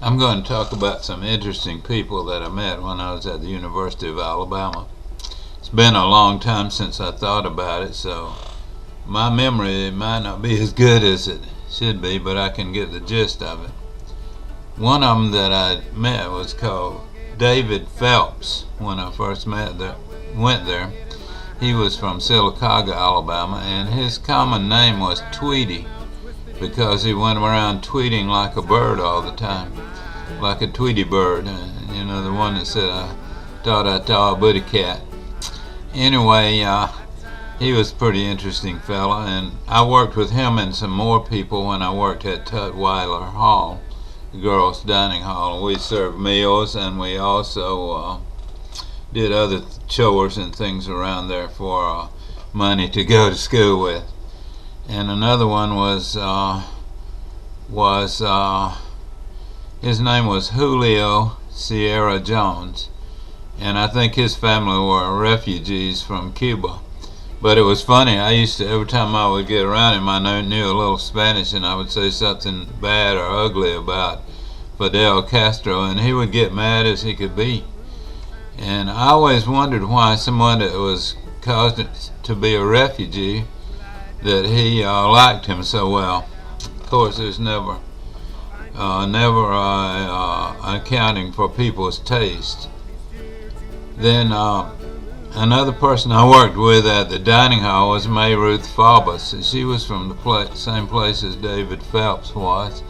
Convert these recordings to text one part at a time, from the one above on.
I'm going to talk about some interesting people that I met when I was at the University of Alabama. It's been a long time since I thought about it, so my memory might not be as good as it should be, but I can get the gist of it. One of them that I met was called David Phelps. When I first went there, he was from Sylacauga, Alabama, and his common name was Tweety because he went around tweeting like a bird all the time, like a Tweety bird. You know, the one that said, "I thought I saw a booty cat." Anyway, he was a pretty interesting fella, and I worked with him and some more people when I worked at Tutwiler Hall, the girls' dining hall. We served meals, and we also did other chores and things around there for money to go to school with. And another one was his name was Julio Sierra Jones, and I think his family were refugees from Cuba. But it was funny, I used to, every time I would get around him, I knew a little Spanish, and I would say something bad or ugly about Fidel Castro, and he would get mad as he could be. And I always wondered why someone that was caused to be a refugee, that he liked him so well. Of course, there's never accounting for people's taste. Then another person I worked with at the dining hall was May Ruth Faubus, and she was from the same place as David Phelps was,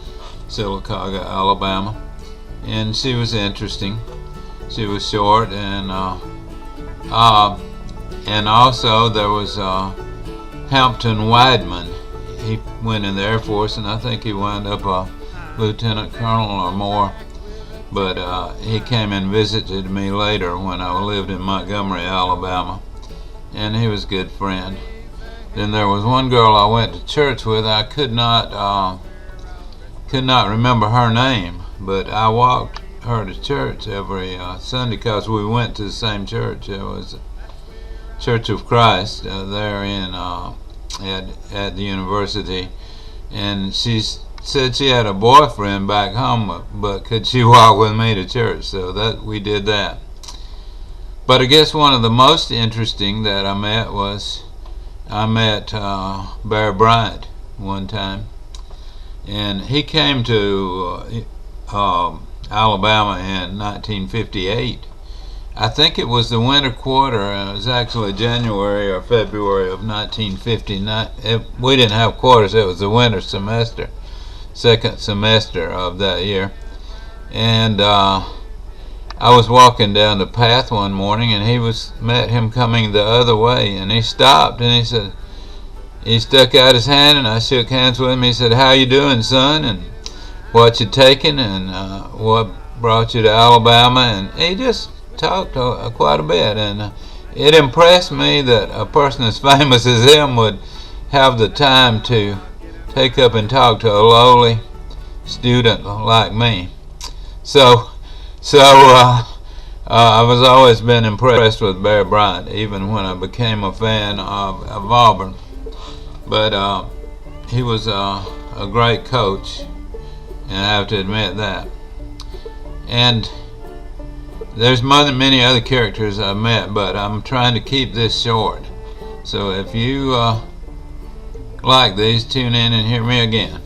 Sylacauga, Alabama, and she was interesting. She was short, and also there was Hampton Wideman. He went in the Air Force, and I think he wound up a lieutenant colonel or more. But he came and visited me later when I lived in Montgomery, Alabama, and he was a good friend. Then there was one girl I went to church with. I could not remember her name, but I walked her to church every Sunday because we went to the same church. It was Church of Christ there in at the university, and she said she had a boyfriend back home, but could she walk with me to church? So that we did that. But I guess one of the most interesting that I met was Bear Bryant one time, and he came to Alabama in 1958. I think it was the winter quarter. It was actually January or February of 1959. We didn't have quarters. It was the winter semester, second semester of that year. And I was walking down the path one morning, and met him coming the other way, and he stopped, and he stuck out his hand, and I shook hands with him. He said, "How you doing, son? And what you taking? And what brought you to Alabama?" And he just talked quite a bit, and it impressed me that a person as famous as him would have the time to take up and talk to a lowly student like me. So I was always been impressed with Bear Bryant, even when I became a fan of Auburn. But he was a great coach, and I have to admit that. And there's many other characters I've met, but I'm trying to keep this short. So if you like these, tune in and hear me again.